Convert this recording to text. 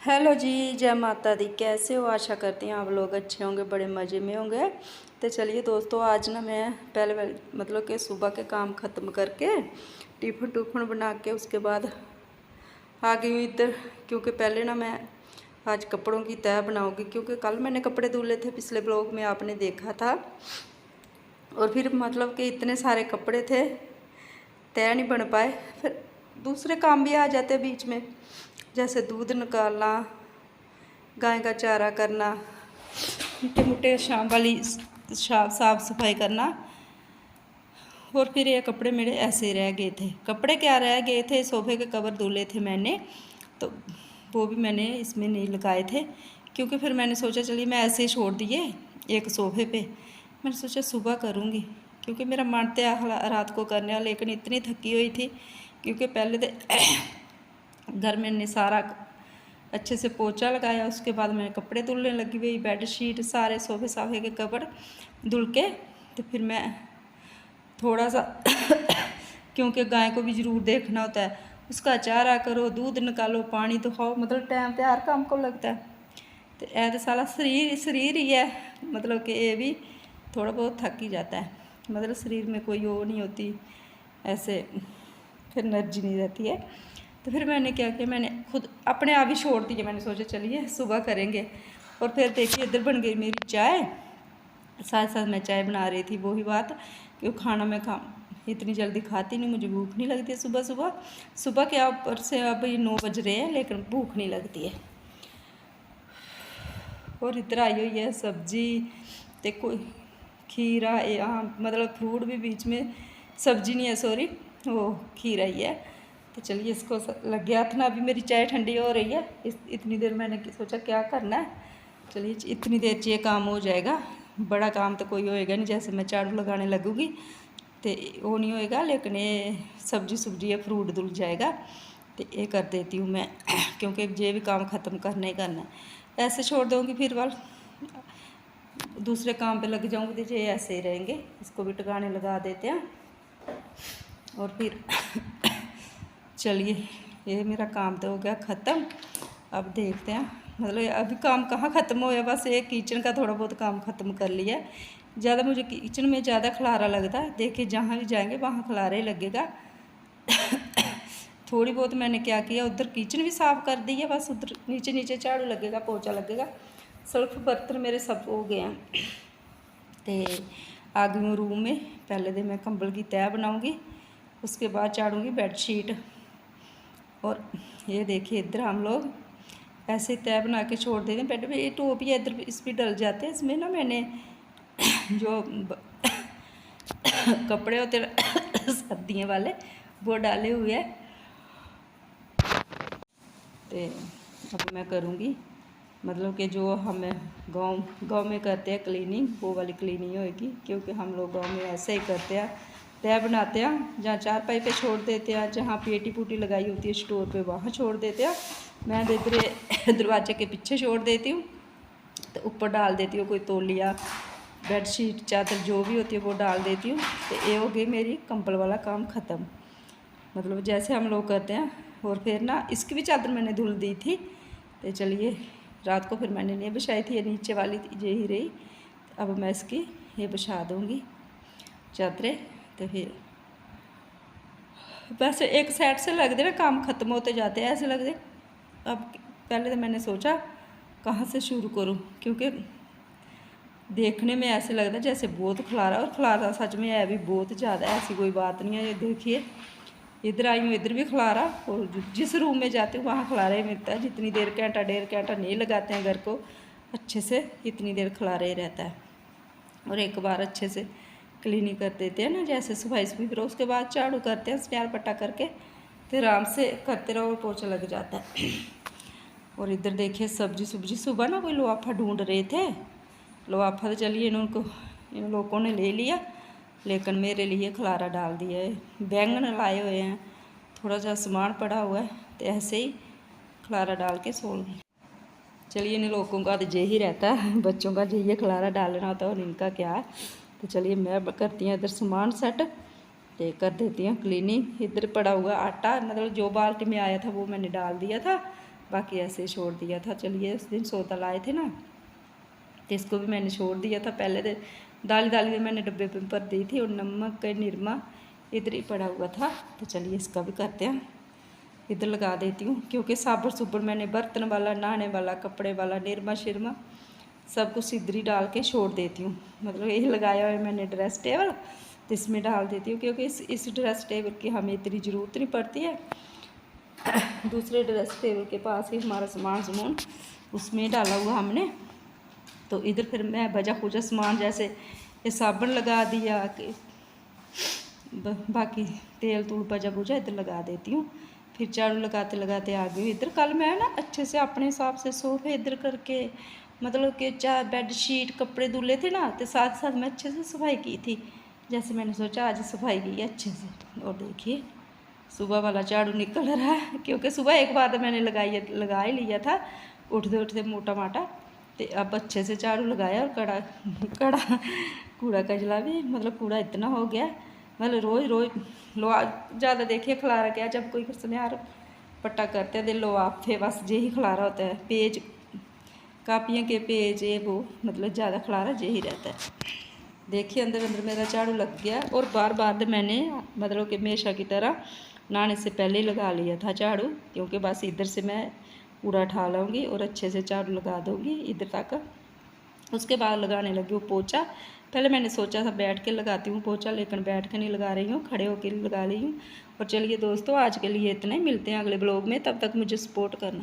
Hello जी, जय माता दी। कैसे हो? आशा करती हैं आप लोग अच्छे होंगे, बड़े मज़े में होंगे। तो चलिए दोस्तों, आज ना मैं पहले मतलब कि सुबह के काम ख़त्म करके टिफ़िन टूफन बना के उसके बाद आ गई हूँ इधर, क्योंकि पहले ना मैं आज कपड़ों की तह बनाऊँगी, क्योंकि कल मैंने कपड़े धुले थे, पिछले ब्लॉग में आपने देखा था। और फिर मतलब कि इतने सारे कपड़े थे, तय नहीं बन पाए। फिर दूसरे काम भी आ जाते बीच में, जैसे दूध निकालना, गाय का चारा करना, मिट्टे मुट्टे शाम वाली साफ सफाई करना। और फिर ये कपड़े मेरे ऐसे रह गए थे। कपड़े क्या रह गए थे, सोफे के कवर धुले थे मैंने, तो वो भी मैंने इसमें नहीं लगाए थे, क्योंकि फिर मैंने सोचा चलिए मैं ऐसे ही छोड़ दिए एक सोफे पे। मैंने सोचा सुबह करूँगी, क्योंकि मेरा मन था रात को करने वाला, लेकिन इतनी थकी हुई थी, क्योंकि पहले तो घर में ने सारा अच्छे से पोछा लगाया, उसके बाद मैं कपड़े धुलने लगी हुई, बेड शीट सारे सोफे साफे के कवर धुल के। तो फिर मैं थोड़ा सा क्योंकि गाय को भी ज़रूर देखना होता है, उसका चारा करो, दूध निकालो, पानी तो खाओ, मतलब टाइम तो हर काम को लगता है। तो यह तो सारा शरीर ही है, मतलब कि ये भी थोड़ा बहुत थक ही जाता है, मतलब शरीर में कोई वो नहीं होती, ऐसे फिर एनर्जी नहीं रहती है। तो फिर मैंने क्या किया, मैंने खुद अपने आप ही छोड़ दिया। मैंने सोचा चलिए सुबह करेंगे। और फिर देखिए इधर बन गई मेरी चाय, साथ साथ मैं चाय बना रही थी। वही बात, क्योंकि खाना मैं इतनी जल्दी खाती नहीं, मुझे भूख नहीं लगती है सुबह सुबह। सुबह के ऊपर से अब ये 9 बज रहे हैं, लेकिन भूख नहीं लगती है। और इधर आई हुई है सब्जी, देखो खीरा, आम, मतलब फ्रूट भी बीच में, सब्जी नहीं है सॉरी, वो खीरा ही है। तो चलिए इसको लग गया था ना, अभी मेरी चाय ठंडी हो रही है। इतनी देर मैंने सोचा क्या करना है, चलिए इतनी देर ये काम हो जाएगा। बड़ा काम तो कोई होएगा नहीं, जैसे मैं झाड़ू लगाने लगूँगी तो वो नहीं होएगा, लेकिन ये सब्जी सुब्जी या फ्रूट धुल जाएगा। तो ये कर देती हूँ मैं, क्योंकि ये भी काम ख़त्म करना ही करना है। ऐसे छोड़ दूँगी फिर वाल दूसरे काम पे लग जाऊँगी, तो ये ऐसे ही रहेंगे। इसको भी टिकाने लगा देते हैं। और फिर चलिए ये मेरा काम तो हो गया ख़त्म। अब देखते हैं, मतलब अभी काम कहाँ ख़त्म होया, बस एक किचन का थोड़ा बहुत काम ख़त्म कर लिया। ज़्यादा मुझे किचन में ज़्यादा खलारा लगता है, देखिए जहाँ भी जाएंगे वहाँ खलारा ही लगेगा। थोड़ी बहुत मैंने क्या किया, उधर किचन भी साफ़ कर दी है, बस उधर नीचे नीचे झाड़ू लगेगा, पोछा लगेगा। सर्फ बर्तन मेरे सब हो गए हैं। तो आ गई हूँ रूम में। पहले तो मैं कंबल की तह बनाऊँगी, उसके बाद चाड़ूँगी बेडशीट। और ये देखिए इधर हम लोग ऐसे तय बना के छोड़ देते हैं बेड पे। ये टोपिया इधर इस पर डल जाते हैं। इसमें ना मैंने जो कपड़े होते हैं सर्दियों वाले, वो डाले हुए हैं। तो अब मैं करूँगी, मतलब कि जो हमें गांव में करते हैं क्लीनिंग, वो वाली क्लीनिंग होएगी, क्योंकि हम लोग गांव में ऐसे ही करते हैं। तय बनाते हैं, जहाँ चारपाई पे छोड़ देते हैं, जहाँ पेटी पूटी लगाई होती है स्टोर पे वहाँ छोड़ देते हैं। मैं इधर दरवाजे के पीछे छोड़ देती हूँ, तो ऊपर डाल देती हूँ कोई तौलिया, बेडशीट, चादर जो भी होती है वो डाल देती हूँ। तो ये हो गई मेरी कंबल वाला काम ख़त्म, मतलब जैसे हम लोग करते हैं। और फिर ना इसकी भी चादर मैंने धुल दी थी। तो चलिए रात को फिर मैंने नहीं बिछाई थी, ये नीचे वाली थी, यही रही। अब मैं इसकी ये बिछा दूँगी चादरें। तो फिर बस एक साइड से लग दे ना, काम ख़त्म होते जाते हैं ऐसे लग दे। अब पहले तो मैंने सोचा कहाँ से शुरू करूँ, क्योंकि देखने में ऐसे लगता है जैसे बहुत खलारा, और खलारा सच में है भी बहुत ज़्यादा, ऐसी कोई बात नहीं है। ये देखिए इधर आई हूँ, इधर भी खलारा, और जिस रूम में जाती हूँ वहाँ खलारा ही मिलता है। जितनी देर घंटा डेढ़ घंटा नहीं लगाते हैं घर को अच्छे से, इतनी देर खलारा ही रहता है। और एक बार अच्छे से क्लीनिंग कर देते हैं ना, जैसे सफाई फिर उसके बाद झाड़ू करते हैं स्नैल पट्टा करके, तो आराम से करते रहो और पोछा लग जाता है। और इधर देखिए सब्जी सुब्जी, सुबह ना कोई लोआफा ढूंढ रहे थे। लोआफा तो चलिए इन लोगों ने ले लिया, लेकिन मेरे लिए खलारा डाल दिया है। बैंगन लाए हुए हैं, थोड़ा सा सामान पड़ा हुआ है, तो ऐसे ही खलारा डाल के सो गई। चलिए इन लोगों का तो यही रहता है, बच्चों का यही खलारा डालना होता है, और इनका क्या है। तो चलिए मैं करती हूँ इधर सामान सेट, तो कर देती हूँ क्लीनिंग। इधर पड़ा हुआ आटा, मतलब जो बाल्टी में आया था वो मैंने डाल दिया था, बाकी ऐसे ही छोड़ दिया था। चलिए उस दिन सौदा लाए थे ना, तो इसको भी मैंने छोड़ दिया था। पहले तो दाली मैंने डब्बे में भर दी थी और नमक निरमा इधर ही पड़ा हुआ था। तो चलिए इसका भी करते हैं, इधर लगा देती हूँ, क्योंकि साबुन सुबुन मैंने बर्तन वाला, नहाने वाला, कपड़े वाला, निरमा शिरमा सब कुछ इधर ही डाल के छोड़ देती हूँ। मतलब यही लगाया हुआ है मैंने ड्रेस टेबल, तो इसमें डाल देती हूँ, क्योंकि इस ड्रेस टेबल की हमें इतनी ज़रूरत नहीं पड़ती है। दूसरे ड्रेस टेबल के पास ही हमारा सामान उसमें डाला हुआ हमने। तो इधर फिर मैं बजा खुजा सामान जैसे ये साबुन लगा दिया कि बाकी तेल तूल बजा बुझा इधर लगा देती हूँ। फिर झाड़ू लगाते लगाते आ गई इधर। कल मैं ना अच्छे से अपने हिसाब से सोफे इधर करके, मतलब कि चाहे बेड शीट कपड़े धुले थे ना, तो साथ साथ मैं अच्छे से सफाई की थी। जैसे मैंने सोचा आज सफाई की है अच्छे से। और देखिए सुबह वाला झाड़ू निकल रहा है, क्योंकि सुबह एक बार तो मैंने लगा ही लिया था उठते उठते मोटा माटा। तो अब अच्छे से झाड़ू लगाया और कड़ा कूड़ा कचरा भी, मतलब कूड़ा इतना हो गया, मतलब रोज़ ज़्यादा देखिए खलारा क्या, जब कोई सुनियार पट्टा करते हैं लो आप फिर बस यही खलारा होता है। पेज कापियाँ के पेज ये वो, मतलब ज़्यादा खलारा यही रहता है। देखिए अंदर अंदर मेरा झाड़ू लग गया। और बार बार मैंने मतलब कि हमेशा की तरह नहाने से पहले ही लगा लिया था झाड़ू, क्योंकि बस इधर से मैं कूड़ा उठा लूँगी और अच्छे से झाड़ू लगा दूँगी इधर तक। उसके बाद लगाने लगी हूँ पोछा। पहले मैंने सोचा था बैठ के लगाती हूँ पोछा, लेकिन बैठ के नहीं लगा रही हूँ, खड़े होकर लगा रही हूँ। और चलिए दोस्तों आज के लिए इतना ही, मिलते हैं अगले ब्लॉग में, तब तक मुझे सपोर्ट करना।